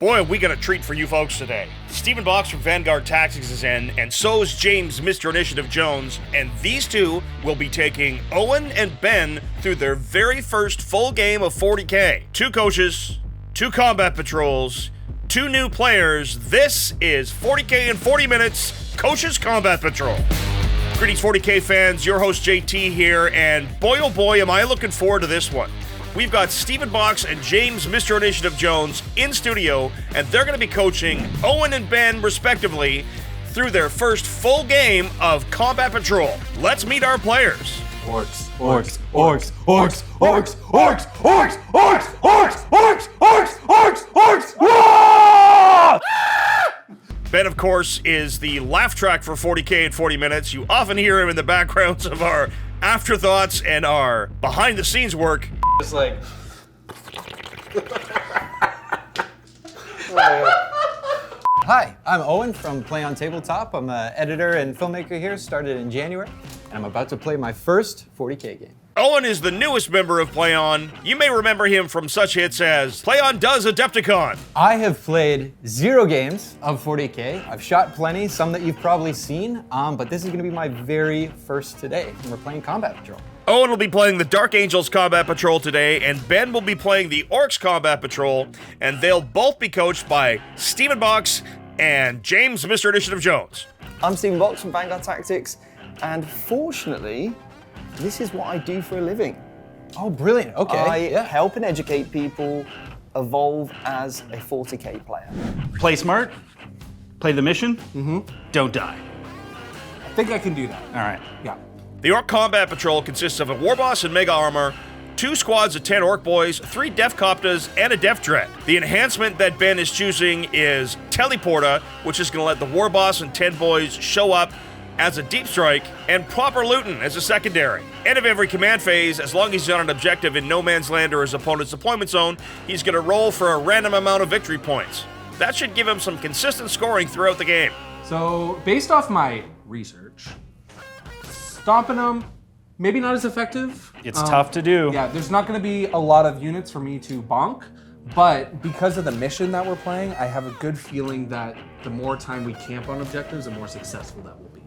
Boy, we got a treat for you folks today. Stephen Box from Vanguard Tactics is in, and so is James, Mr. Initiative Jones, and these two will be taking Owen and Ben through their very first full game of 40K. 2 coaches, 2 combat patrols, 2 new players. This is 40K in 40 minutes, Coaches Combat Patrol. Greetings 40K fans, your host JT here, and boy oh boy am I looking forward to this one. We've got Stephen Box and James, Mr. Initiative Jones, in studio, and they're going to be coaching Owen and Ben, respectively, through their first full game of Combat Patrol. Let's meet our players. Orks, orks, orks, orks, orks, orks, orks, orks, orks, orks, orks, orks, orks, orks! Ben, of course, is the laugh track for 40K in 40 minutes. You often hear him in the backgrounds of our afterthoughts and our behind-the-scenes work. Just like... Hi, I'm Owen from Play on Tabletop. I'm an editor and filmmaker here, started in January, and I'm about to play my first 40K game. Owen is the newest member of Play On. You may remember him from such hits as Play On Does Adepticon. I have played 0 games of 40K. I've shot plenty, some that you've probably seen, but this is going to be my very first today, and we're playing Combat Patrol. Owen will be playing the Dark Angels Combat Patrol today, and Ben will be playing the Orks Combat Patrol, and they'll both be coached by Stephen Box and James, Mr. Initiative Jones. I'm Stephen Box from Vanguard Tactics, and fortunately, this is what I do for a living. Oh, brilliant. Okay. I help and educate people evolve as a 40K player. Play smart, play the mission, don't die. I think I can do that. All right. Yeah. The Ork Combat Patrol consists of a Warboss in Mega Armor, 2 squads of 10 Ork Boys, 3 Def Coptas, and a Def Dread. The enhancement that Ben is choosing is Teleporta, which is going to let the Warboss and 10 Boys show up as a Deep Strike, and Proper Luton as a secondary. End of every command phase, as long as he's on an objective in no man's land or his opponent's deployment zone, he's going to roll for a random amount of victory points. That should give him some consistent scoring throughout the game. So, based off my research, stomping them, maybe not as effective. It's tough to do. Yeah, there's not going to be a lot of units for me to bonk, but because of the mission that we're playing, I have a good feeling that the more time we camp on objectives, the more successful that will be.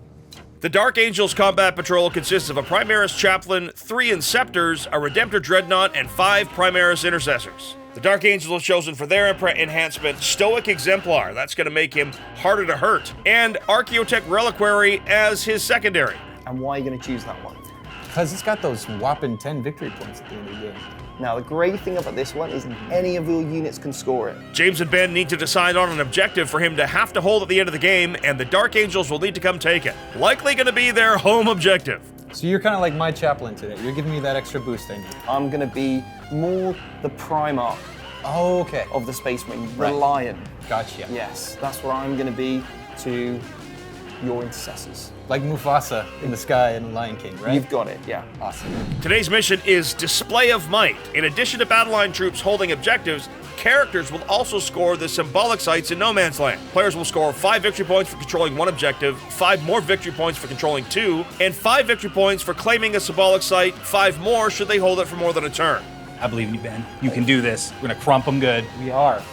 The Dark Angels Combat Patrol consists of a Primaris Chaplain, 3 Inceptors, a Redemptor Dreadnought, and 5 Primaris Intercessors. The Dark Angels have chosen for their enhancement Stoic Exemplar, that's going to make him harder to hurt, and Archaeotech Reliquary as his secondary. And why are you going to choose that one? Because it's got those whopping 10 victory points at the end of the game. Now, the great thing about this one is any of your units can score it. James and Ben need to decide on an objective for him to have to hold at the end of the game, and the Dark Angels will need to come take it. Likely going to be their home objective. So you're kind of like my chaplain today. You're giving me that extra boost I need. I'm going to be more the Primarch Oh, okay. of the Space Marine, the Right. Lion. Gotcha. Yes, that's what I'm going to be to your intercessors. Like Mufasa in the sky in Lion King, right? You've got it, yeah. Awesome. Today's mission is Display of Might. In addition to battle line troops holding objectives, characters will also score the symbolic sites in no man's land. Players will score 5 victory points for controlling 1 objective, 5 more victory points for controlling 2, and 5 victory points for claiming a symbolic site, 5 more should they hold it for more than a turn. I believe in you, Ben. You can do this. We're gonna crump them good. We are.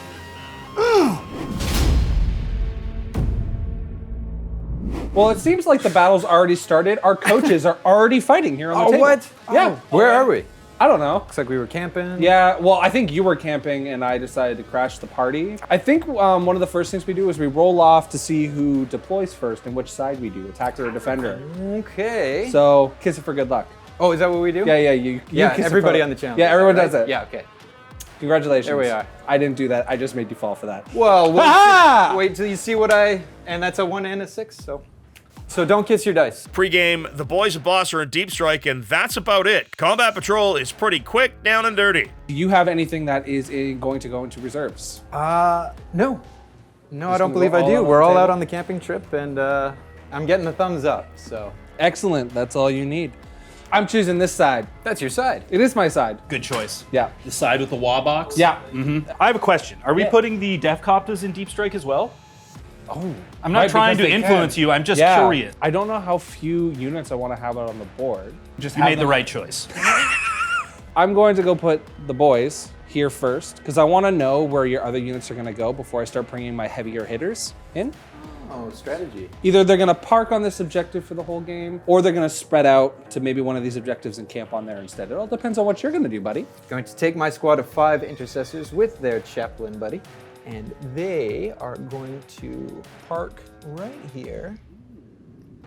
Well, it seems like the battle's already started. Our coaches are already fighting here on the table. What? Yeah. Where are we? I don't know. Looks like we were camping. Yeah, well, I think you were camping and I decided to crash the party. I think one of the first things we do is we roll off to see who deploys first and which side we do, attacker or defender. Okay. So, kiss it for good luck. Oh, is that what we do? Yeah, you Yeah, kiss it everybody for- on the channel. Yeah, everyone right? does it. Yeah, okay. Congratulations. There we are. I didn't do that. I just made you fall for that. Well, Ah! wait till you see what and that's a 1 and a 6, so don't kiss your dice. Pre-game, the boys and boss are in Deep Strike, and that's about it. Combat Patrol is pretty quick, down and dirty. Do you have anything that is going to go into reserves? No. No, I don't gonna believe go I all do. out on We're the all table? out on the camping trip, and I'm getting the thumbs up, so. Excellent. That's all you need. I'm choosing this side. That's your side. It is my side. Good choice. Yeah. The side with the WAAAGH box? Yeah. I have a question. Are we Yeah. putting the Def Coptas in Deep Strike as well? Oh. I'm not trying to influence you. I'm just curious. I don't know how few units I want to have out on the board. Just You made the right choice. I'm going to go put the boys here first, because I want to know where your other units are going to go before I start bringing my heavier hitters in. Oh, strategy. Either they're going to park on this objective for the whole game, or they're going to spread out to maybe one of these objectives and camp on there instead. It all depends on what you're going to do, buddy. Going to take my squad of 5 intercessors with their chaplain buddy, and they are going to park right here,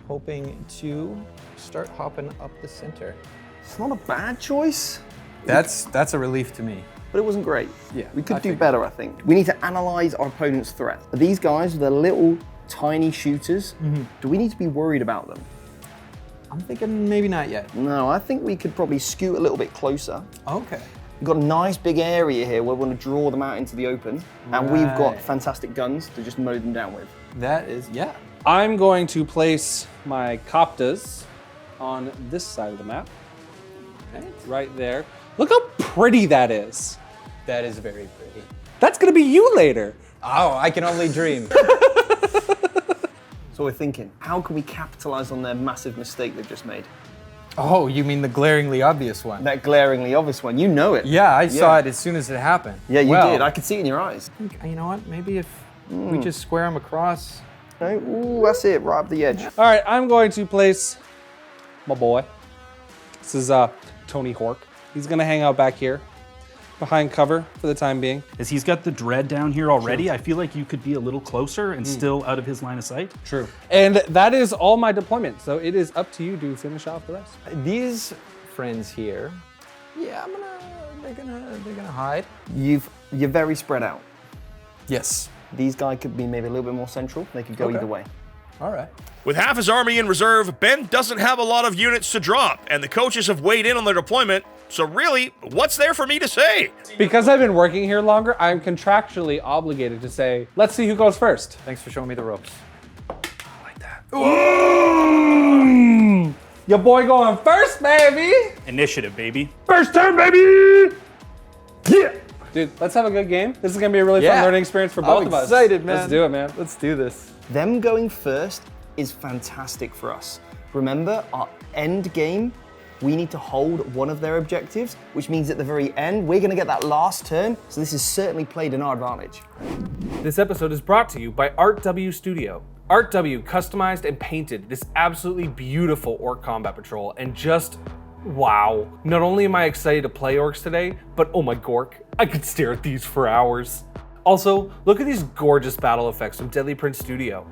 hoping to start hopping up the center. It's not a bad choice, That's a relief to me. but it wasn't great. Yeah, We could I do think- better, I think. We need to analyze our opponent's threat. Are these guys, they're little, tiny shooters. Do we need to be worried about them? I'm thinking maybe not yet. No, I think we could probably scoot a little bit closer. Okay. We've got a nice big area here where we want to draw them out into the open, and we've got Right. fantastic guns to just mow them down with. That is, yeah. I'm going to place my Coptas on this side of the map, right there. Look how pretty that is. That is very pretty. That's going to be you later. Oh, I can only dream. So we're thinking, how can we capitalize on their massive mistake they've just made? Oh, you mean the glaringly obvious one? That glaringly obvious one, you know it. Yeah, I saw it as soon as it happened. Yeah, you Well, did. I could see it in your eyes. I think, you know what? Maybe if we just square them across. No, ooh, that's it, right up the edge. All right, I'm going to place my boy. This is Tony Hork. He's going to hang out back here behind cover for the time being. As he's got the dread down here already, I feel like you could be a little closer and still out of his line of sight. True. And that is all my deployment. So it is up to you to finish off the rest. These friends here, yeah, they're gonna hide. You're very spread out. Yes. These guys could be maybe a little bit more central. They could go Okay. either way. All right. With half his army in reserve, Ben doesn't have a lot of units to drop, and the coaches have weighed in on their deployment. So really, what's there for me to say? Because I've been working here longer, I'm contractually obligated to say, let's see who goes first. Thanks for showing me the ropes. Your boy going first, baby. Initiative, baby. First turn, baby. Yeah. Dude, let's have a good game. This is going to be a really fun Yeah. learning experience for both I'm of us. excited, man. Let's do it, man. Let's do this. Them going first is fantastic for us. Remember, our end game, we need to hold one of their objectives, which means at the very end, we're going to get that last turn. So this is certainly played in our advantage. This episode is brought to you by Art W Studio. Art W customized and painted this absolutely beautiful Orc Combat Patrol, and just wow. Not only am I excited to play Orcs today, but oh my gork, I could stare at these for hours. Also, look at these gorgeous battle effects from Deadly Print Studio.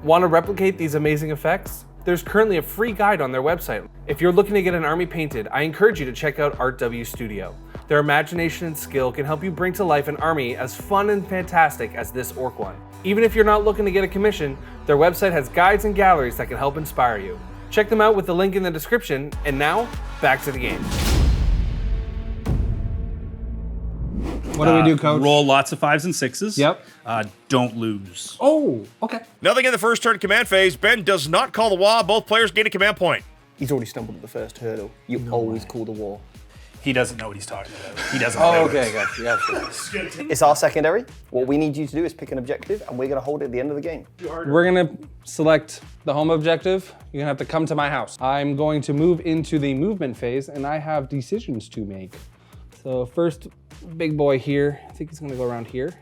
Want to replicate these amazing effects? There's currently a free guide on their website. If you're looking to get an army painted, I encourage you to check out Art W Studio. Their imagination and skill can help you bring to life an army as fun and fantastic as this orc one. Even if you're not looking to get a commission, their website has guides and galleries that can help inspire you. Check them out with the link in the description, and now, back to the game. What do we do, coach? Roll lots of 5s and 6s. Yep. Don't lose. Oh, okay. Nothing in the first turn command phase. Ben does not call the WAAAGH. Both players gain a command point. He's already stumbled at the first hurdle. You always call the war. He doesn't know what he's talking about. He doesn't Oh, know okay, gotcha. Yeah, sure. It's our secondary. What we need you to do is pick an objective, and we're going to hold it at the end of the game. We're going to select the home objective. You're going to have to come to my house. I'm going to move into the movement phase, and I have decisions to make. So first, big boy here. I think he's going to go around here.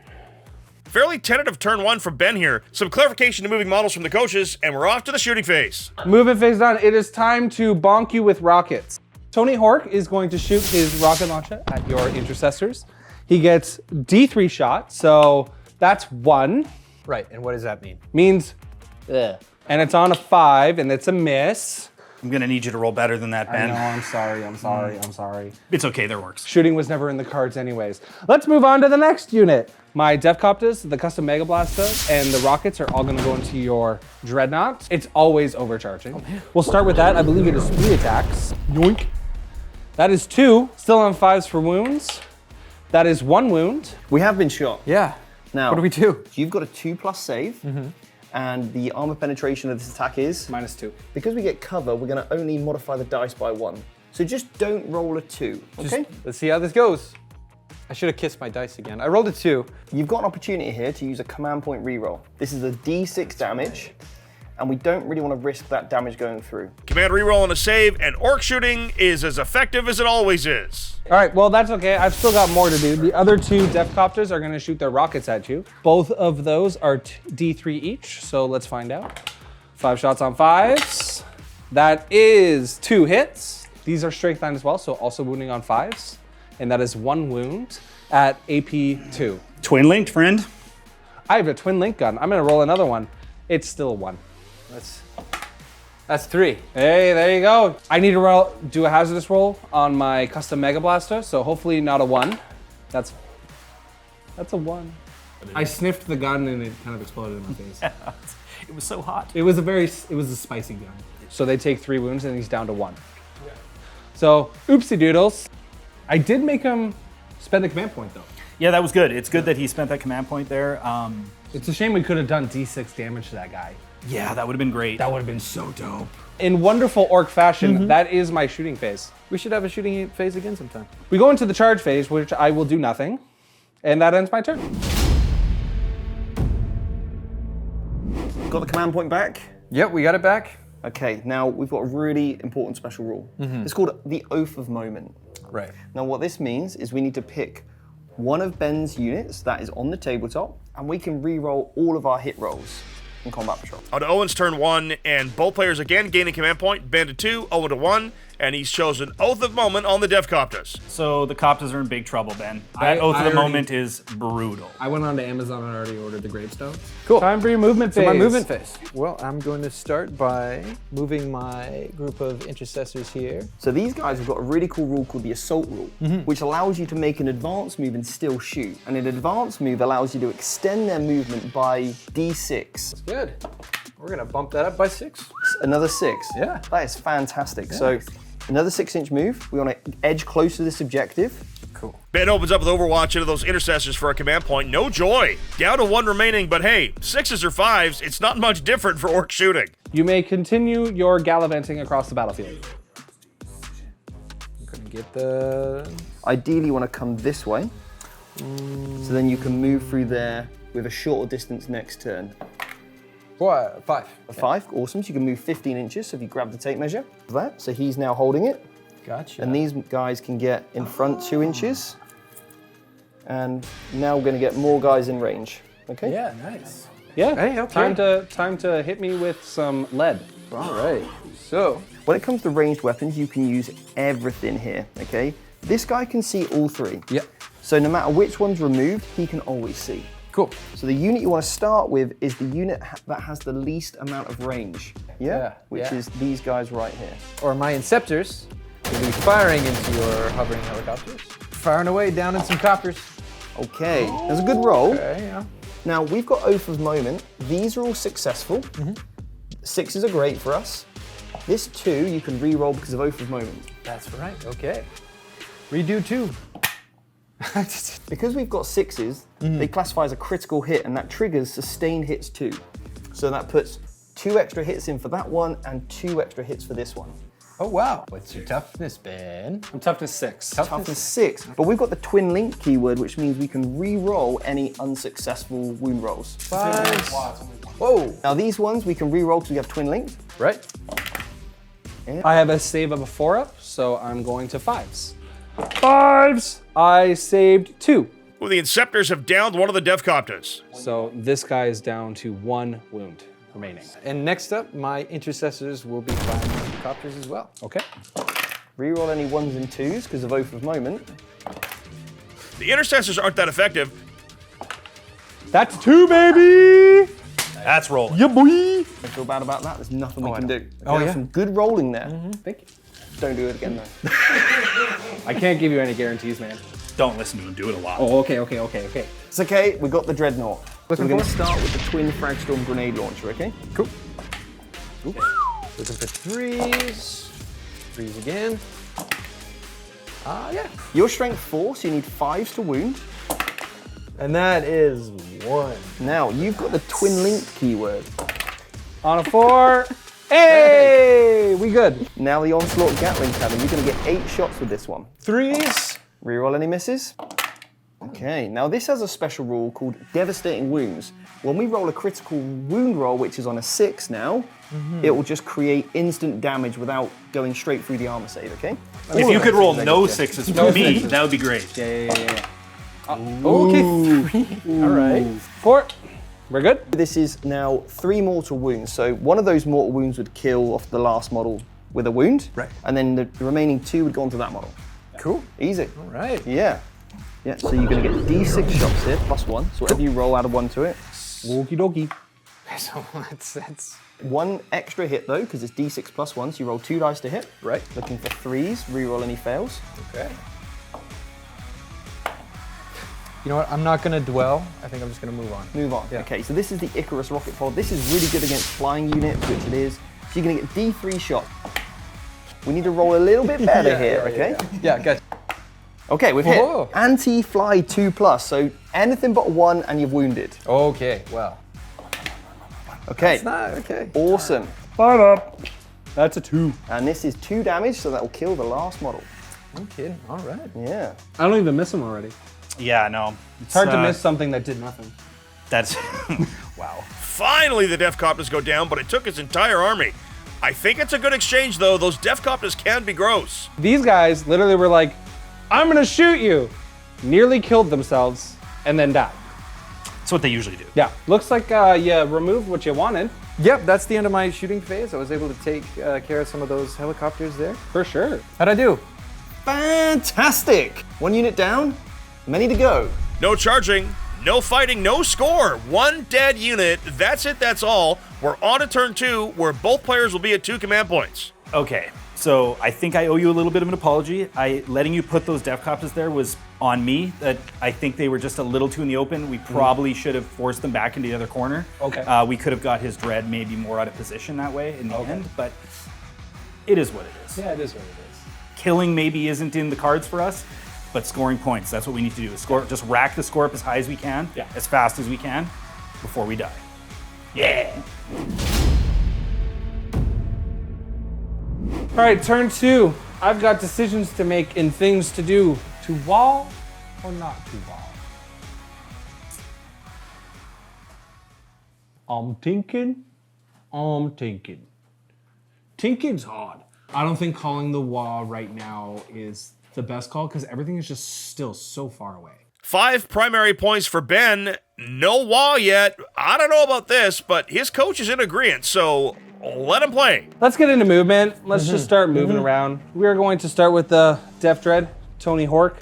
Fairly tentative turn one from Ben here. Some clarification to moving models from the coaches, and we're off to the shooting phase. Movement phase done. It is time to bonk you with rockets. Tony Hork is going to shoot his rocket launcher at your intercessors. He gets D3 shot, so that's 1. Right, and what does that mean? Means, ugh. And it's on a 5, and it's a miss. I'm going to need you to roll better than that, I Ben. know, I'm sorry. It's okay, there works. Shooting was never in the cards anyways. Let's move on to the next unit. My Defcopters, the Custom Mega Blaster, and the rockets are all gonna go into your Dreadnought. It's always overcharging. We'll start with that. I believe it is 3 attacks. Yoink. That is 2, still on 5s for wounds. That is 1 wound. We have been shot. Yeah. Now, What do we do? You've got a 2+ save, and the armor penetration of this attack is -2. because we get cover, we're going to only modify the dice by 1. So just don't roll a 2, okay? Let's see how this goes. I should have kissed my dice again. I rolled a 2. You've got an opportunity here to use a command point reroll. This is a D6 damage, and we don't really want to risk that damage going through. Command reroll and a save, and orc shooting is as effective as it always is. All right, well, that's okay. I've still got more to do. The other two Death Copters are going to shoot their rockets at you. Both of those are D3 each, so let's find out. 5 shots on 5s. That is 2 hits. These are strength 9 as well, so also wounding on 5s. And that is 1 wound at AP 2. Twin linked, friend. I have a twin link gun. I'm going to roll another one. It's still 1. That's 3. Hey, there you go. I need to do a hazardous roll on my custom Mega Blaster, so hopefully not a 1. That's a 1. I sniffed the gun and it kind of exploded in my face. It was so hot. It was a spicy gun. So they take 3 wounds and he's down to 1. Yeah. So, oopsie doodles. I did make him spend the command point though. Yeah, that was good. It's good that he spent that command point there. It's a shame we could have done D6 damage to that guy. Yeah, that would have been great. That would have been so dope. In wonderful orc fashion, that is my shooting phase. We should have a shooting phase again sometime. We go into the charge phase, which I will do nothing. And that ends my turn. Got the command point back? Yep, we got it back. Okay, now we've got a really important special rule. It's called the Oath of Moment. Right. Now what this means is we need to pick one of Ben's units that is on the tabletop, and we can re-roll all of our hit rolls in Combat Patrol. On to Owen's turn 1, and both players again gaining command point. Ben to 2, Owen to 1, and he's chosen Oath of Moment on the Death Copters. So the Copters are in big trouble, Ben. I Oath of the already- Moment is brutal. I went on to Amazon and already ordered the gravestones. Cool. Time for your movement phase. So my movement phase. Well, I'm going to start by moving my group of intercessors here. So these guys have got a really cool rule called the Assault Rule, which allows you to make an advance move and still shoot. And an advance move allows you to extend their movement by D6. Good. We're gonna bump that up by 6. Another 6. Yeah. That is fantastic. So another 6-inch move. We want to edge close to this objective. Cool. Ben opens up with Overwatch into those intercessors for a command point. No joy. Down to 1 remaining, but hey, 6s or 5s, it's not much different for orc shooting. You may continue your gallivanting across the battlefield. I'm gonna get the... Ideally, you want to come this way. So then you can move through there with a shorter distance next turn. 5. A 5, awesome. So you can move 15 inches. So if you grab the tape measure of that, so he's now holding it. Gotcha. And these guys can get in front 2 inches. And now we're going to get more guys in range. Okay? Yeah, nice. Yeah. Hey, okay. Time to hit me with some lead. All right. So, When it comes to ranged weapons, you can use everything here, okay? This guy can see all 3. yep. So no matter which one's removed, he can always see. Cool. So the unit you want to start with is the unit that has the least amount of range. Yeah, Which yeah. is these guys right here. Or my Inceptors will be firing into your hovering helicopters. Firing away down in some copters. Okay, that's a good roll. Okay, yeah. Now we've got Oath of Moment. These are all successful. 6s are great for us. This 2 you can re-roll because of Oath of Moment. That's right, okay. Redo 2. Because we've got 6s, they classify as a critical hit, and that triggers sustained hits too. So that puts 2 extra hits in for that one and 2 extra hits for this one. Oh, wow. What's your toughness, Ben? I'm toughness 6. Toughness 6, but we've got the twin link keyword, which means we can re-roll any unsuccessful wound rolls. 5. Whoa. Now these ones we can re-roll because we have twin link. Right. I have a save of a 4-up, so I'm going to 5s. 5s! I saved 2. Well, the Inceptors have downed one of the Death Copters. So this guy is down to 1 wound remaining. And next up, my intercessors will be firing copters as well. Okay. Re-roll any 1s and 2s because of Oath of Moment. The Intercessors aren't that effective. That's 2, baby! That's rolling. Yeah, boy! Don't feel bad about that. There's nothing we can do. Oh, There's yeah? some good rolling there. Thank you. Don't do it again though. I can't give you any guarantees, man. Don't listen to him do it a lot. Oh, okay. It's okay. We got the Dreadnought. So Looking we're going to for it? start with the twin Fragstorm grenade launcher. Okay. Cool. Looking for 3s. 3s again. Yeah. Your strength 4, so you need 5s to wound. And that is 1. Now you've got the twin link keyword. On a 4. Hey! We good. Now the Onslaught Gatling cannon. You're going to get 8 shots with this one. 3s. Reroll any misses. Okay, now this has a special rule called Devastating Wounds. When we roll a critical wound roll, which is on a 6 now, it will just create instant damage without going straight through the armor save, okay? If you could roll no 6s for me, that would be great. Yeah. Okay, 3. All right. 4. We're good? This is now 3 mortal wounds. So one of those mortal wounds would kill off the last model with a wound. Right. And then the remaining 2 would go onto that model. Cool. Easy. All right. Yeah. Yeah, so you're gonna get D6 shots here, +1. So whatever you roll, add a 1 to it. Okie dokie. So that's 1 extra hit though, because it's D6 +1, so you roll 2 dice to hit. right. Looking for 3s, re-roll any fails. Okay. You know what? I'm not gonna dwell. I think I'm just gonna move on. Move on. Yeah. Okay, so this is the Icarus rocket pod. This is really good against flying units, which it is. So you're gonna get D3 shots. We need to roll a little bit better here, okay? Yeah, good. Okay, we've Whoa. hit anti-fly 2+, so anything but 1 and you've wounded. Okay, well. Okay, It's not, okay. awesome. Fire up. That's a 2. And this is 2 damage, so that will kill the last model. No kidding. All right. Yeah. I don't even miss him already. Yeah, no. It's hard to miss something that did nothing. That's wow. Finally, the Defcopters go down, but it took his entire army. I think it's a good exchange, though. Those Defcopters can be gross. These guys literally were like, I'm gonna shoot you. Nearly killed themselves and then died. That's what they usually do. Yeah, looks like you removed what you wanted. Yep, that's the end of my shooting phase. I was able to take care of some of those helicopters there. For sure. How'd I do? Fantastic! 1 unit down, many to go. No charging, no fighting, no score. 1 dead unit. That's it, that's all. We're on to turn 2, where both players will be at 2 command points. Okay, so I think I owe you a little bit of an apology. Letting you put those Defcopters there was on me. That I think they were just a little too in the open. We probably should have forced them back into the other corner. Okay. We could have got his dread maybe more out of position that way in the end, but it is what it is. Yeah, it is what it is. Killing maybe isn't in the cards for us, but scoring points, that's what we need to do. Score, just rack the score up as high as we can, as fast as we can, before we die. Yeah! All right, turn 2. I've got decisions to make and things to do. To wall or not to wall? I'm thinking. Thinking's hard. I don't think calling the wall right now is the best call because everything is just still so far away. 5 primary points for Ben. No wall yet. I don't know about this, but his coach is in agreement, so let him play. Let's get into movement. Let's just start moving around. We are going to start with the Def Dread, Tony Hork.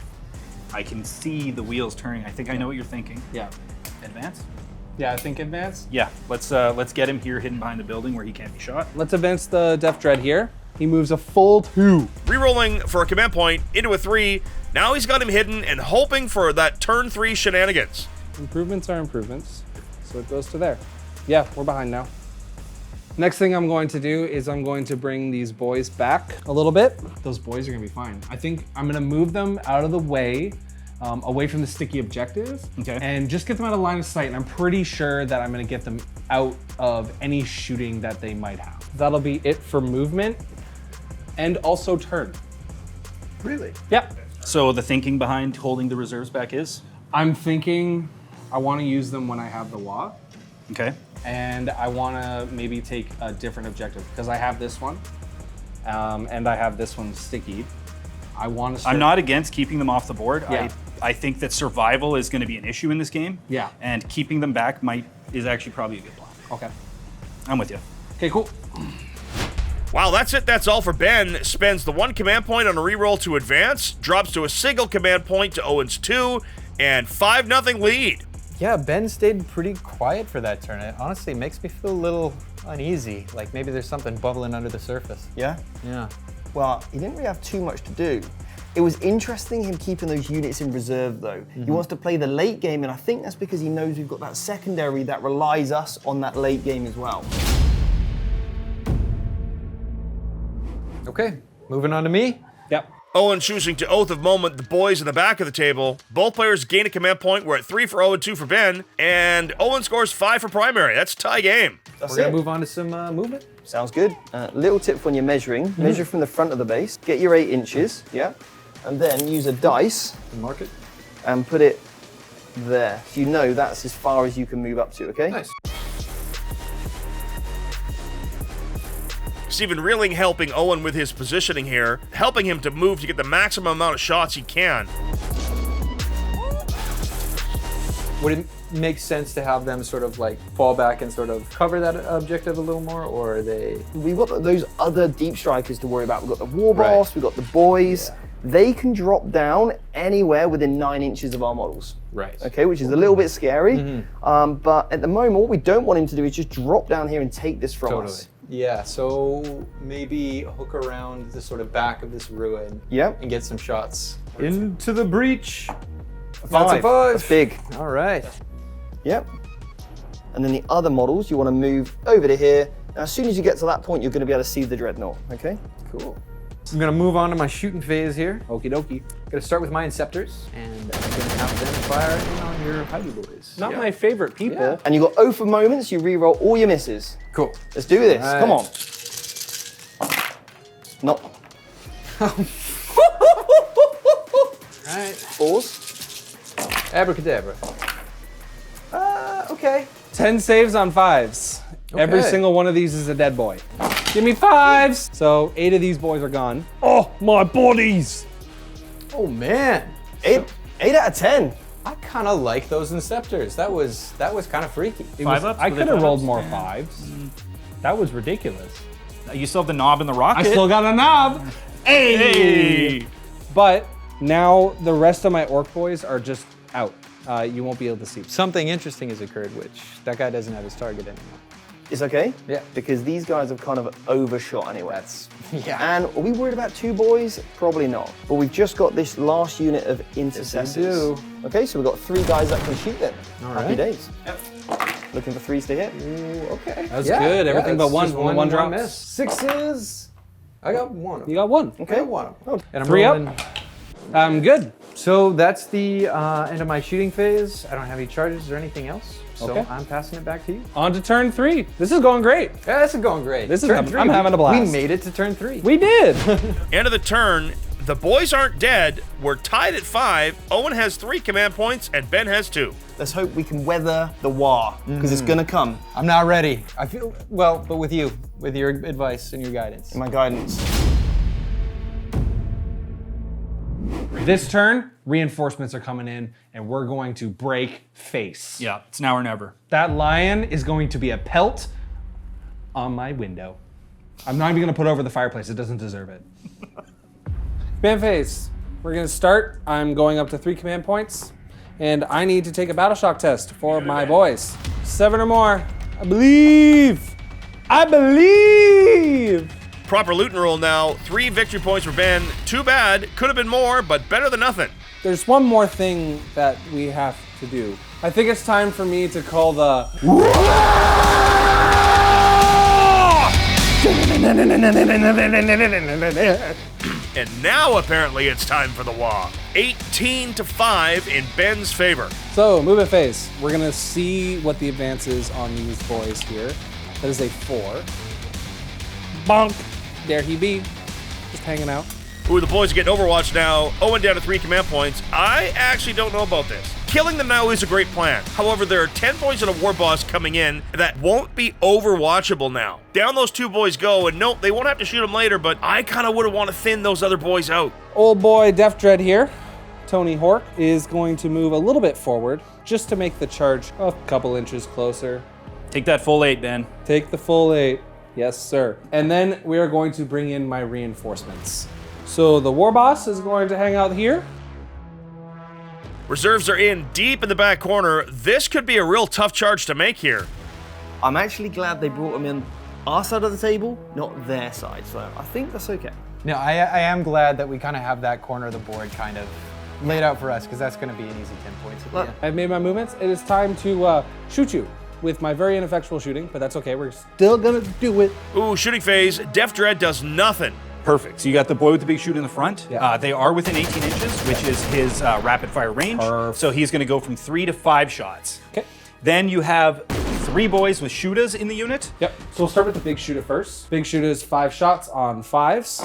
I can see the wheels turning. I think I know what you're thinking. Yeah. Advance? Yeah, I think advance. Yeah, let's get him here hidden behind the building where he can't be shot. Let's advance the Def Dread here. He moves a full 2. Rerolling for a command point into a 3. Now he's got him hidden and hoping for that turn 3 shenanigans. Improvements are improvements. So it goes to there. Yeah, we're behind now. Next thing I'm going to do is I'm going to bring these boys back a little bit. Those boys are gonna be fine. I think I'm gonna move them out of the way, away from the sticky objectives, and just get them out of line of sight. And I'm pretty sure that I'm gonna get them out of any shooting that they might have. That'll be it for movement and also turn. Really? Yep. So the thinking behind holding the reserves back is? I'm thinking I wanna use them when I have the WAAAGH. Okay. And I want to maybe take a different objective because I have this one, and I have this one sticky. I want to. I'm not against keeping them off the board. Yeah. I think that survival is going to be an issue in this game. Yeah. And keeping them back is actually probably a good plan. Okay. I'm with you. Okay. Cool. Wow, that's it. That's all for Ben. Spends the 1 command point on a reroll to advance, drops to a single command point to Owen's 2, and 5-0 lead. Yeah, Ben stayed pretty quiet for that turn. It honestly makes me feel a little uneasy. Like maybe there's something bubbling under the surface. Yeah? Yeah. Well, he didn't really have too much to do. It was interesting him keeping those units in reserve though. He wants to play the late game, and I think that's because he knows we've got that secondary that relies us on that late game as well. Okay, moving on to me. Yep. Owen choosing to Oath of Moment the boys in the back of the table. Both players gain a command point. We're at 3 for Owen, 2 for Ben. And Owen scores 5 for primary. That's a tie game. That's We're gonna it. move on to some movement. Sounds good. Little tip when you're measuring. Measure from the front of the base. Get your 8 inches, yeah? And then use a dice Mark it. and put it there. So you know that's as far as you can move up to, okay? Nice. Stephen Reeling helping Owen with his positioning here, helping him to move to get the maximum amount of shots he can. Would it make sense to have them sort of like fall back and sort of cover that objective a little more, or are they? We've got those other deep strikers to worry about. We've got the war Right. boss, we've got the boys. Yeah. They can drop down anywhere within 9 inches of our models. Right. Okay, which is a little bit scary. But at the moment, what we don't want him to do is just drop down here and take this from us. Yeah, so maybe hook around the sort of back of this ruin. Yep. And get some shots. Into the breach. That's a 5. That's big. All right. Yep. And then the other models, you want to move over to here. Now, as soon as you get to that point, you're going to be able to see the dreadnought, okay? Cool. I'm gonna move on to my shooting phase here. Okie dokie. Gonna start with my Inceptors, and I'm gonna have them fire in on your Heidi boys. Not my favorite people. Yeah. And you got Oath of Moments, you re-roll all your misses. Cool. Let's do this, Right. come on. Not. Alright. 4s. Abracadabra. Okay. 10 saves on 5s. Every Okay. single one of these is a dead boy. Give me 5s. So 8 of these boys are gone. Oh, my bodies. Oh man. 8 out of 10. I kind of like those Inceptors. That was kind of freaky. I could have rolled more 5s. That was ridiculous. You still have the knob and the rocket. I still got a knob. Hey! But now the rest of my orc boys are just out. You won't be able to see. Something interesting has occurred, which that guy doesn't have his target anymore. It's okay? Yeah. Because these guys have kind of overshot anyway. Yeah. And are we worried about 2 boys? Probably not. But we've just got this last unit of intercessors. do. Okay, so we've got 3 guys that can shoot them. All Happy right. days. Yep. Looking for 3s to hit. Ooh, okay. That's good. Everything but it's one. just One drops. miss. 6s. I got 1. You got 1. I got 1. And I'm 3 up. rolling. I'm good. So that's the end of my shooting phase. I don't have any charges or anything else. So Okay. I'm passing it back to you. On to turn 3. This is going great. Yeah, this is going great. This is Turn having- 3. I'm having a blast. We made it to turn 3. We did. End of the turn. The boys aren't dead. We're tied at 5. Owen has 3 command points and Ben has 2. Let's hope we can weather the WAAAGH, because it's gonna come. I'm not ready. I feel, well, but with you, with your advice and your guidance. In my guidance. This turn, reinforcements are coming in, and we're going to break face. Yeah, it's now or never. That lion is going to be a pelt on my window. I'm not even gonna put it over the fireplace. It doesn't deserve it. Band phase. We're gonna start. I'm going up to 3 command points, and I need to take a battle shock test for my boys. 7 or more. I believe. I believe. Proper looting roll now. 3 victory points for Ben. Too bad. Could have been more, but better than nothing. There's one more thing that we have to do. I think it's time for me to call the And now apparently it's time for the WAAAGH. 18-5 in Ben's favor. So, movement phase. We're gonna see what the advance is on these boys here. That is a 4. Bonk. There he be. Just hanging out. Ooh, the boys are getting Overwatch now. Owen down to 3 command points. I actually don't know about this. Killing them now is a great plan. However, there are 10 points on a war boss coming in that won't be overwatchable now. Down those 2 boys go, and nope, they won't have to shoot them later, but I kind of would have want to thin those other boys out. Old boy Def Dread here, Tony Hork, is going to move a little bit forward just to make the charge a couple inches closer. Take that full 8, Ben. Take the full 8. Yes, sir. And then we are going to bring in my reinforcements. So the war boss is going to hang out here. Reserves are in deep in the back corner. This could be a real tough charge to make here. I'm actually glad they brought them in our side of the table, not their side, so I think that's okay. No, I am glad that we kind of have that corner of the board kind of laid out for us, because that's going to be an easy 10 points at the Look. end. I've made my movements. It is time to shoot you with my very ineffectual shooting, but that's okay. We're still gonna do it. Ooh, shooting phase. Def Dread does nothing. Perfect. So you got the boy with the big shoot in the front. Yeah. They are within 18 inches, which is his rapid fire range. Perfect. So he's going to go from 3 to 5 shots. Okay. Then you have 3 boys with shooters in the unit. Yep. So we'll start with the big shooter first. Big shooter is 5 shots on 5s.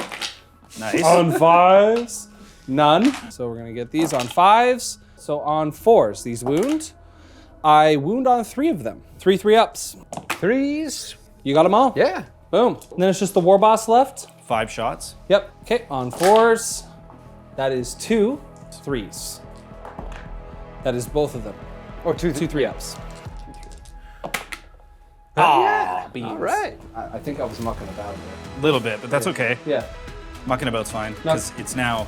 Nice. On 5s. None. So we're gonna get these on 5s. So on 4s, these wound. I wound on 3 of them. 3 3-ups. 3s. You got them all? Yeah. Boom. And then it's just the war boss left. 5 shots. Yep. Okay, on 4s. That is 2 3s. That is both of them. Or 2 3-ups. Yeah. Beans. All right. I think I was mucking about there. A little bit, but that's okay. Yeah. Mucking about's fine, because it's now...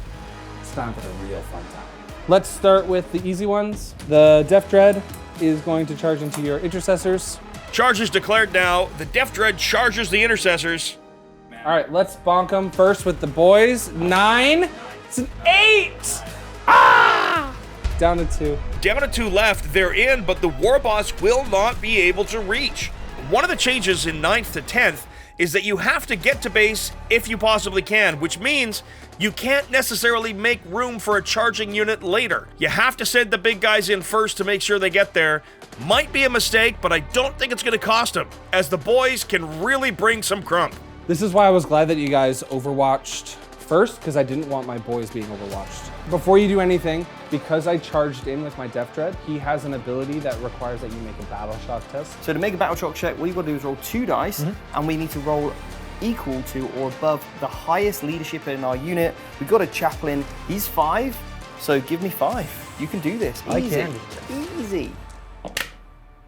It's time for the real fun time. Let's start with the easy ones. The Death Dread is going to charge into your intercessors. Charge is declared now. The Death Dread charges the intercessors. All right, let's bonk them first with the boys. 9. It's an 8. Ah! Down to 2. Down to 2 left. They're in, but the war boss will not be able to reach. One of the changes in 9th to 10th is that you have to get to base if you possibly can, which means you can't necessarily make room for a charging unit later. You have to send the big guys in first to make sure they get there. Might be a mistake, but I don't think it's going to cost them, as the boys can really bring some crump. This is why I was glad that you guys overwatched first, because I didn't want my boys being overwatched. Before you do anything, because I charged in with my Death Dread, he has an ability that requires that you make a battle shock test. So to make a battle shock check, what you've got to do is roll 2 dice, and we need to roll equal to or above the highest leadership in our unit. We've got a chaplain. He's 5, so give me 5. You can do this. I Easy. can. Easy.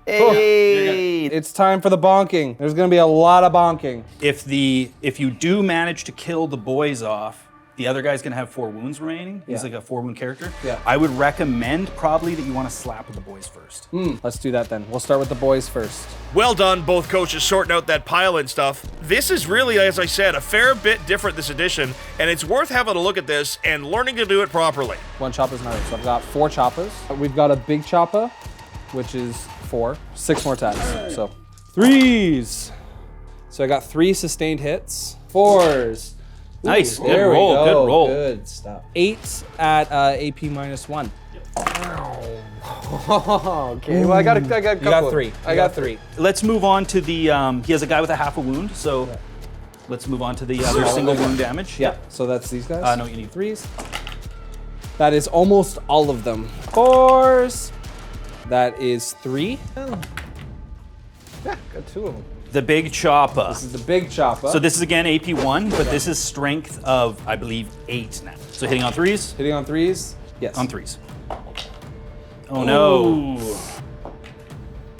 Hey. It's time for the bonking. There's gonna be a lot of bonking. If you do manage to kill the boys off, the other guy's gonna have 4 wounds remaining. He's Yeah. like a 4-wound character. Yeah. I would recommend probably that you want to slap with the boys first. Let's do that then. We'll start with the boys first. Well done, both coaches, sorting out that pile and stuff. This is really, as I said, a fair bit different this edition, and it's worth having a look at this and learning to do it properly. 1 choppa's not it. So I've got 4 choppas. We've got a big choppa, which is 4. 6 more attacks. So 3s. So I got 3 sustained hits. 4s. Nice. Good There we roll. go. Good roll. Good stuff. 8 at AP -1. Okay. Well, I got a couple. You got 3. I got 3. Let's move on to the. He has a guy with a half a wound, so let's move on to the other single wound damage. Yeah. So that's these guys. No, you need 3s. That is almost all of them. 4s. That is 3. Yeah, got 2 of them. The big choppa. This is the big choppa. So this is again AP1, but this is strength of, I believe, 8 now. So hitting on 3s? Hitting on 3s? Yes. On 3s. Oh no.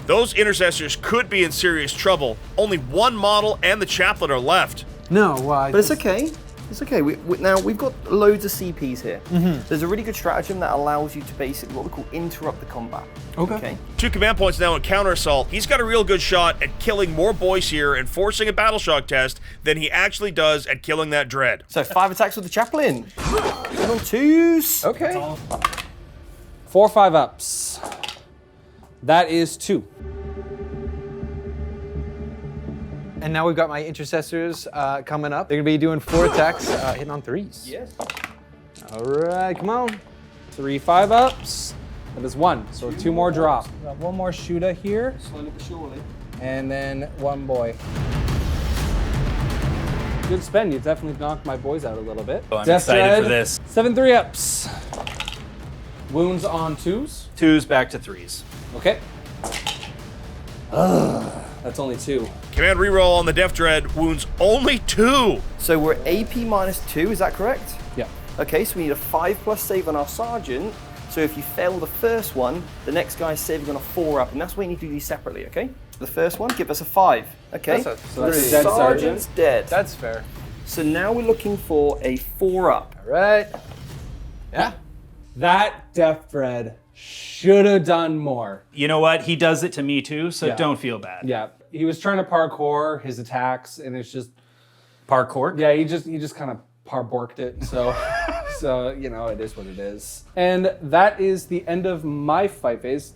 Those intercessors could be in serious trouble. Only 1 model and the chaplain are left. No, why? But it's okay. It's okay. Now, we've got loads of CPs here. There's a really good stratagem that allows you to basically what we call interrupt the combat. Okay. 2 command points now in counter assault. He's got a real good shot at killing more boys here and forcing a battle shock test than he actually does at killing that dread. So 5 attacks with the chaplain. And on 2s. Okay. 4 5-ups. That is 2. And now we've got my intercessors coming up. They're gonna be doing 4 attacks, hitting on 3s. Yes. All right, come on. 3 5-ups. That is 1. So 2 more drop. Got 1 more shooter here. Slowly but surely. And then 1 boy. Good spend. You definitely knocked my boys out a little bit. Oh, I'm Death excited Dread, for this. 7 3-ups. Wounds on 2s. 2s back to 3s. Okay. That's only 2. Command reroll on the Death Dread, wounds only 2. So we're AP -2, is that correct? Yeah. Okay, so we need a 5+ save on our sergeant. So if you fail the first one, the next guy's saving on a 4-up, and that's why you need to do these separately, okay? The first one, give us a 5. Okay, So So that's three. dead sergeant's sergeant. dead. That's fair. So now we're looking for a 4-up. All right. Yeah. That Death Dread should have done more. You know what? He does it to me too, so Yeah. don't feel bad. Yeah. He was trying to parkour his attacks, and it's just, Parkour? yeah, he just kind of parborked it. So, so you know, it is what it is. And that is the end of my fight phase.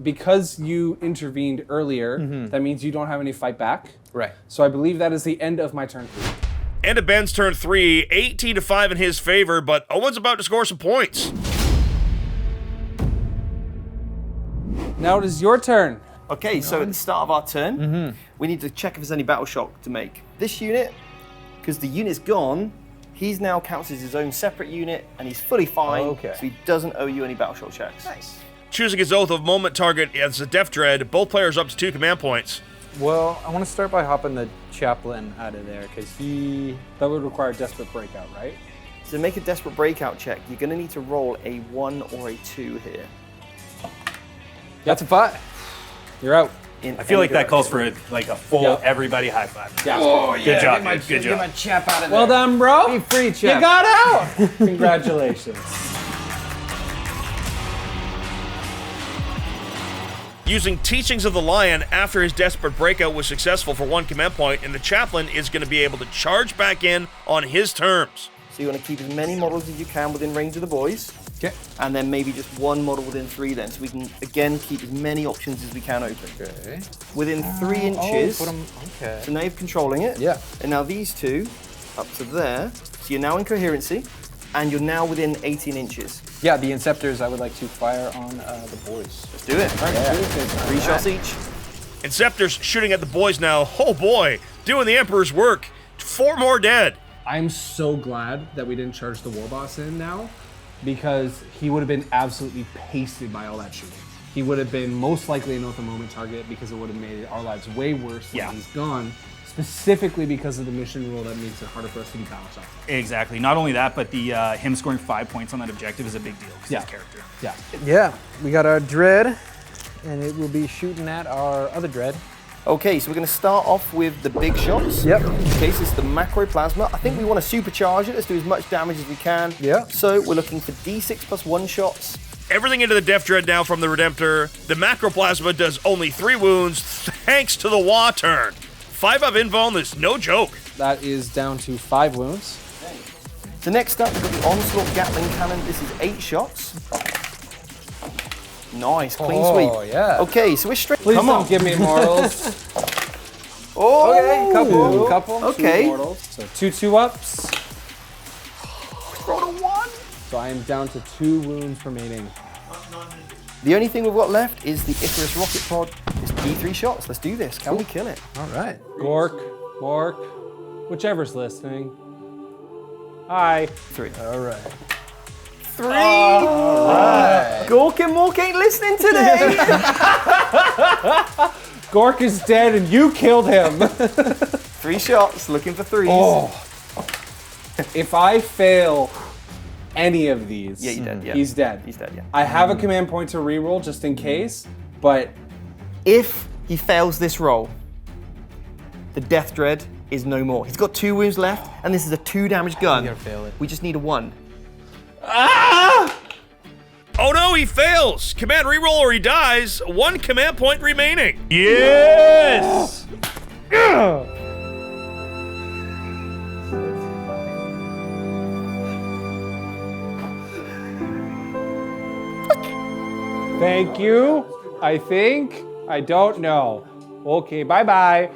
Because you intervened earlier, that means you don't have any fight back. Right. So I believe that is the end of my turn 3. End of Ben's turn 3, 18-5 in his favor, but Owen's about to score some points. Now it is your turn. Okay, so at the start of our turn, we need to check if there's any battle shock to make. This unit, because the unit's gone, He's now counts as his own separate unit, and he's fully fine, Okay. so he doesn't owe you any battleship checks. Nice. Choosing his Oath of Moment target as a Death Dread, both players up to 2 command points. Well, I want to start by hopping the chaplain out of there because That would require Desperate Breakout, right? To make a desperate breakout check, you're going to need to roll a 1 or a 2 here. That's a 5. You're out. I feel like that calls for a full Yeah. everybody high five. Yeah. Oh, Good job, dude. Good job. Get my chap out of there. Well done, bro. Be free, You chap. got out. Congratulations. Using Teachings of the Lion after his Desperate Breakout was successful for 1 command point, and the Chaplain is going to be able to charge back in on his terms. So you want to keep as many models as you can within range of the boys. Okay. And then maybe just 1 model within 3 then, so we can, again, keep as many options as we can open. Okay. Within 3 inches, Okay. so now you're controlling it. Yeah. And now these 2, up to there, so you're now in coherency, and you're now within 18 inches. Yeah, the Inceptors I would like to fire on the boys. Let's do it. 3 shots each. Inceptor's shooting at the boys now. Oh boy, doing the Emperor's work. 4 more dead. I'm so glad that we didn't charge the War Boss in now, because he would have been absolutely pasted by all that shooting. He would have been most likely an Oath of Moment target because it would have made our lives way worse when he's gone, specifically because of the mission rule that makes it harder for us to do battle shots. Exactly. Not only that, but the him scoring 5 points on that objective is a big deal because Yeah. his character. Yeah. Yeah, we got our Dread, and it will be shooting at our other Dread. Okay, so we're going to start off with the big shots. Yep. In this case, it's the macro plasma. I think we want to supercharge it. Let's do as much damage as we can. Yeah. So we're looking for D6 plus 1 shots. Everything into the Death Dread now from the Redemptor. The Macroplasma does only 3 wounds thanks to the WAAAGH turn. 5 of invuln is no joke. That is down to 5 wounds. So next up, we've got the Onslaught Gatling Cannon. This is 8 shots. Nice, clean sweep. Oh, yeah. Okay, so we're straight. Please don't give me mortals. Oh, Okay, couple. Okay. Two mortals. So 2 2-ups. Roll a 1. So I am down to 2 wounds remaining. The only thing we've got left is the Icarus rocket pod. It's D3 shots. Let's do this. Can we kill it? All right. Gork, Mork, whichever's listening. Hi. 3. All right. 3. Gork and Mork ain't listening today. Gork is dead and you killed him. 3 shots. Looking for 3s. Oh. If I fail any of these, Yeah, he's dead. Yeah. he's dead. He's dead. Yeah. I have a command point to reroll just in case, but If he fails this roll, the Death Dread is no more. He's got 2 wounds left, and this is a 2 damage gun. You gotta fail it. We just need a 1. Oh no, he fails. Command reroll or he dies. 1 command point remaining. Yes! thank you. I think. I don't know. Okay, bye-bye.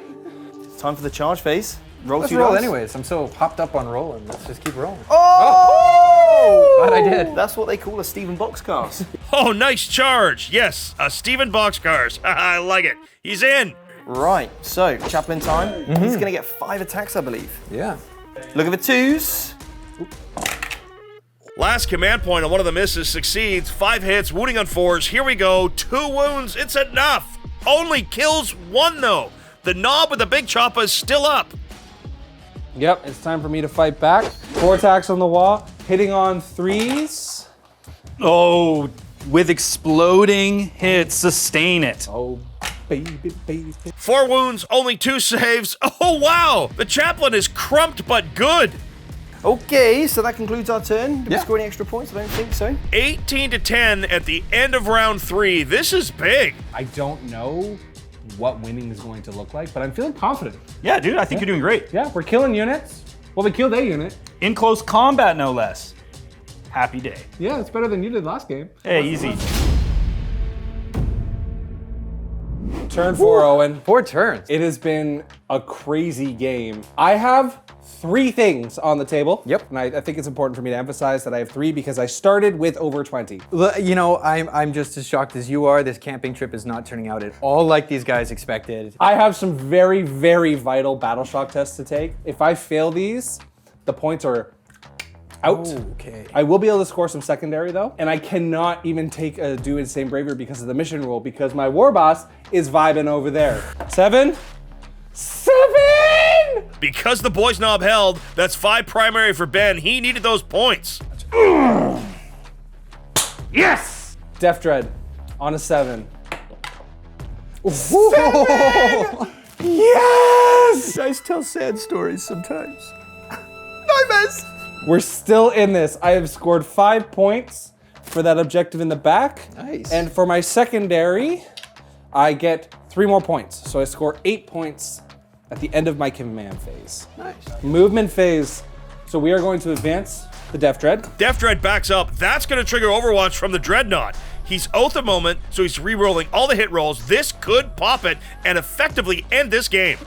It's time for the charge phase. Roll Let's 2 roll dice. anyways. I'm so hopped up on rolling. Let's just keep rolling. Oh! Glad I did. That's what they call a Stephen Box cast. Oh, nice charge. Yes, a Stephen Box cars. I like it. He's in. Right, so Chaplain time. He's going to get 5 attacks, I believe. Yeah. Looking for 2s. Last command point on one of the misses succeeds. 5 hits, wounding on 4s. Here we go. 2 wounds. It's enough. Only kills 1 though. The knob with the big chopper is still up. Yep, it's time for me to fight back. 4 attacks on the wall, hitting on 3s. Oh, with exploding hits, sustain it. Oh, baby, baby. 4 wounds, only 2 saves. Oh wow, the Chaplain is crumped but good. Okay, so that concludes our turn. Did we Yeah. score any extra points? I don't think so. 18 to 10 at the end of round 3. This is big. I don't know what winning is going to look like, but I'm feeling confident. Yeah, dude, I think you're doing great. Yeah, we're killing units. Well, we killed a unit. In close combat, no less. Happy day. Yeah, it's better than you did last game. Hey, easy. Turn 4, Owen. 4 turns. It has been a crazy game. I have 3 things on the table. Yep. And I think it's important for me to emphasize that I have 3 because I started with over 20. You know, I'm just as shocked as you are. This camping trip is not turning out at all like these guys expected. I have some very, very vital battle shock tests to take. If I fail these, the points are out. Okay. I will be able to score some secondary though, and I cannot even do insane bravery because of the mission rule because my war boss is vibing over there. 7. Because the boys knob held, that's 5 primary for Ben. He needed those points. Yes! Def Dread on a 7. 7! Yes! You guys tell sad stories sometimes. Nightmares! We're still in this. I have scored 5 points for that objective in the back. Nice. And for my secondary, I get 3 more points. So I score 8 points at the end of my command phase. Nice. Movement phase. So we are going to advance the Def Dread. Def Dread backs up. That's going to trigger Overwatch from the Dreadnought. He's Oath a moment, so he's re-rolling all the hit rolls. This could pop it and effectively end this game.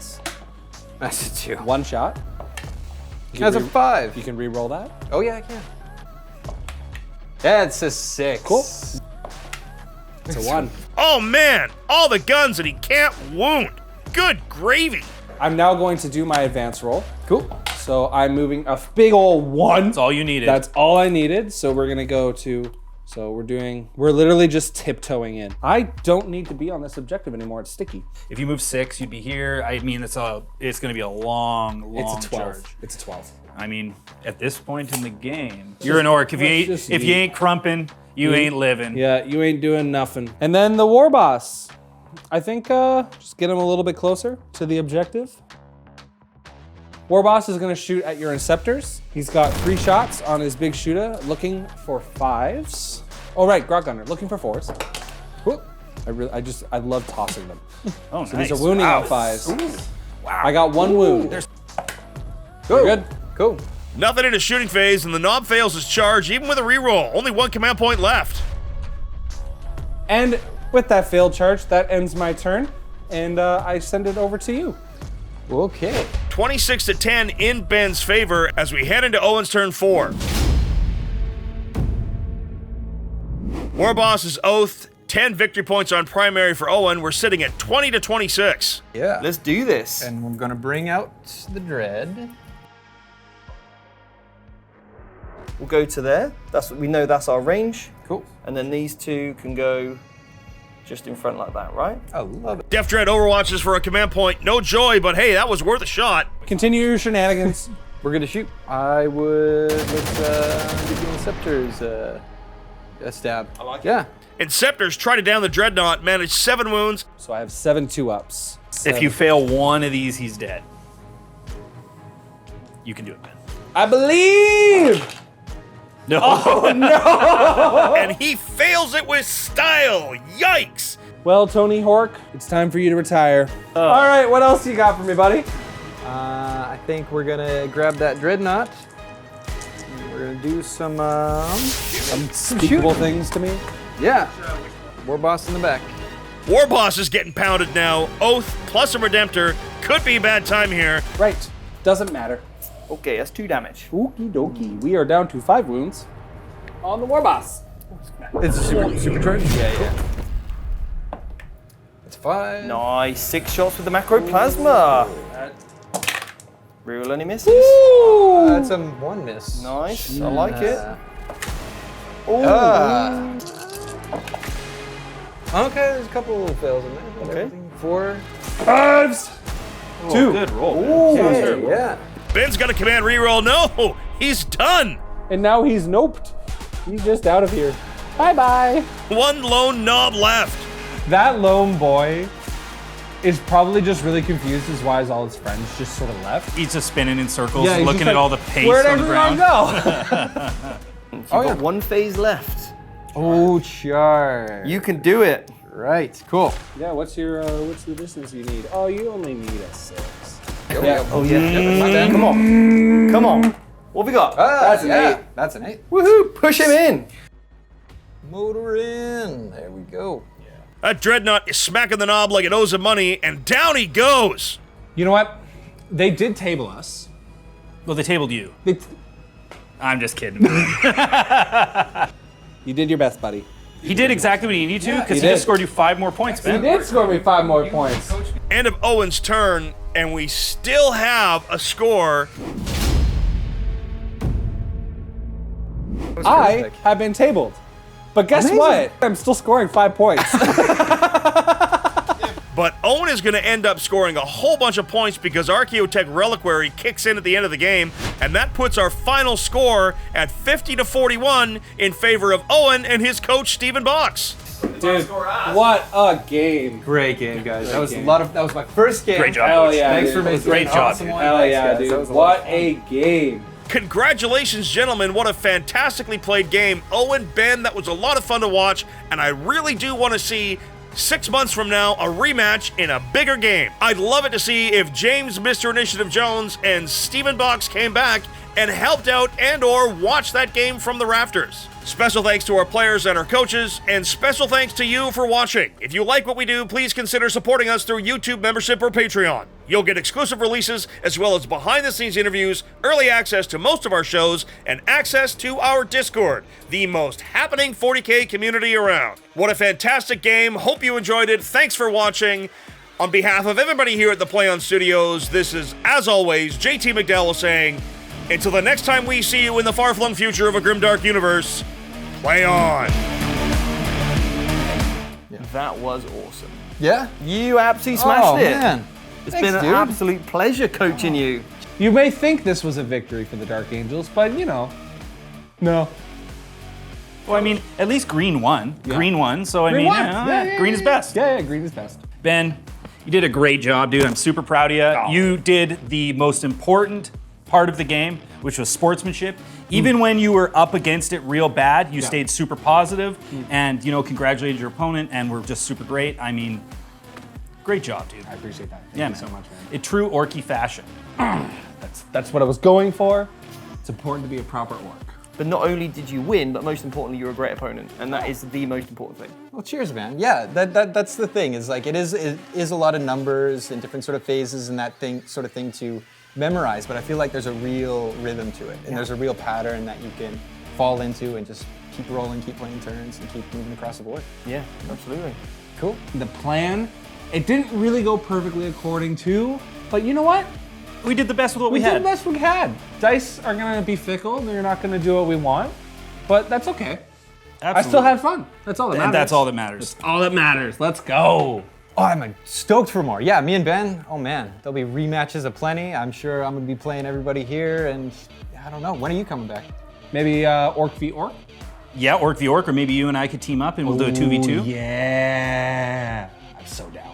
That's a 2. 1 shot. You That's a can 5. You can re-roll that. Oh yeah, I can. That's a 6. Cool. It's a 1. Oh man, all the guns and he can't wound. Good gravy. I'm now going to do my advance roll. Cool. So I'm moving a big ol' 1. That's all you needed. That's all I needed. So we're gonna go to, we're literally just tiptoeing in. I don't need to be on this objective anymore. It's sticky. If you move 6, you'd be here. I mean, it's going to be a long It's a 12. charge. It's a 12. I mean, at this point in the game, you're an orc. If you ain't crumping, you ain't living. Yeah, you ain't doing nothing. And then the war boss. I think just get him a little bit closer to the objective. War boss is gonna shoot at your Inceptors. He's got 3 shots on his big shooter, looking for 5s. Oh right, Grog Gunner, looking for 4s. Whoop. I love tossing them. Oh, So nice. these are wounding Wow. on 5s. Wow. I got 1 wound. Go. You're good? Cool. Nothing in his shooting phase, and the knob fails his charge, even with a reroll. Only 1 command point left. And with that failed charge, that ends my turn. And I send it over to you. Okay. 26-10 in Ben's favor as we head into Owen's turn 4. War Boss's Oath, 10 victory points on primary for Owen. We're sitting at 20-26. Yeah. Let's do this. And we're gonna bring out the Dread. We'll go to there. We know that's our range. Cool. And then these 2 can go just in front like that, right? I love it. Def Dread overwatches for a command point. No joy, but hey, that was worth a shot. Continue your shenanigans. We're gonna shoot. I would let's give the Inceptors a stab. I like it. Yeah. Inceptors try to down the Dreadnought, manage 7 wounds. So I have 7 2-ups. If you fail one of these, he's dead. You can do it, Ben. I believe! No. And he fails it with style. Yikes. Well, Tony Hawk, it's time for you to retire. All right, what else you got for me, buddy? I think we're gonna grab that Dreadnought. And we're gonna do some Unspeakable things to me. yeah. War Boss in the back. War Boss is getting pounded now. Oath plus a Redemptor. Could be a bad time here. Right, doesn't matter. Okay, that's 2 damage. Okie dokie. We are down to 5 wounds on the war boss. It's super charge. Yeah. It's 5. Nice. 6 shots with the macro plasma. Real any misses? That's a 1 miss. Nice. I like it. Okay, there's a couple fails in there. but Okay. everything- 4. 5s. 2. Good roll. Okay, yeah. Ben's got a command reroll. No, he's done. And now he's noped. He's just out of here. Bye-bye. 1 lone knob left. That lone boy is probably just really confused as why all his friends just sort of left. He's just spinning in circles, he's looking just at like, all the paste where'd on the everyone ground. go? You've got 1 phase left. Oh, charge. You can do it. Right, cool. Yeah, what's the distance you need? Oh, you only need a 6. Yeah. Oh yeah. Come on. Come on. What have we got? That's an 8. That's an 8. Woohoo! Push him in. Motor in. There we go. That Dreadnought is smacking the knob like it owes him money, and down he goes. You know what? They did table us. Well, they tabled you. I'm just kidding. You did your best, buddy. He did exactly what he needed to, because he did. just scored you 5 more points, He man. did score me 5 more points. End of Owen's turn, and we still have a score I terrific. have been tabled. But guess Amazing. what? I'm still scoring 5 points. But Owen is going to end up scoring a whole bunch of points because Archaeotech Reliquary kicks in at the end of the game, and that puts our final score at 50-41 in favor of Owen and his coach Stephen Box. Dude, what a game. Great game, guys. That was that was my first game. Great job, Hell coach. yeah, Thanks dude. for making Great it job, awesome dude. one. Hell Thanks, yeah, guys. That dude. was a lot What of fun. a game. Congratulations, gentlemen. What a fantastically played game. Owen, Ben, that was a lot of fun to watch, and I really do want to see 6 months from now a rematch in a bigger game. I'd love it to see if James, Mr. Initiative Jones, and Stephen Box came back and helped out and or watched that game from the rafters. Special thanks to our players and our coaches, and special thanks to you for watching. If you like what we do, please consider supporting us through YouTube membership or Patreon. You'll get exclusive releases, as well as behind-the-scenes interviews, early access to most of our shows, and access to our Discord, the most happening 40K community around. What a fantastic game. Hope you enjoyed it. Thanks for watching. On behalf of everybody here at the Play On Studios, this is, as always, JT McDowell saying, until the next time we see you in the far-flung future of a grimdark universe, play on. That was awesome. Yeah? You absolutely smashed Oh, it. man. It's Thanks, been an dude. absolute pleasure coaching you. You may think this was a victory for the Dark Angels, but you know, no. Well, I mean, at least green won. Green won, so I mean, won. green is best. Yeah, green is best. Ben, you did a great job, dude. I'm super proud of you. You did the most important part of the game, which was sportsmanship. Even when you were up against it real bad, you stayed super positive and, you know, congratulated your opponent and were just super great. I mean, great job, dude. I appreciate that. Thank Yeah, you man. so much, man. In true Orky fashion. That's what I was going for. It's important to be a proper orc. But not only did you win, but most importantly, you're a great opponent. And that is the most important thing. Well, cheers, man. Yeah, that's the thing. Is like it is a lot of numbers and different sort of phases and that sort of thing to memorize. But I feel like there's a real rhythm to it, and there's a real pattern that you can fall into and just keep rolling, keep playing turns, and keep moving across the board. Yeah, absolutely. Cool. The plan, it didn't really go perfectly according to, but you know what? We did the best with what we did had. the best we had. Dice are gonna be fickle. They're not gonna do what we want, but that's okay. I still had fun. That's all that matters. And that's all that matters. That's all that matters. Let's go. Oh, I'm stoked for more. Yeah, me and Ben. Oh man, there'll be rematches aplenty. I'm sure I'm gonna be playing everybody here, and I don't know. When are you coming back? Maybe Orc v Orc? Yeah, Orc v Orc, or maybe you and I could team up and we'll do a 2v2. Yeah. I'm so down.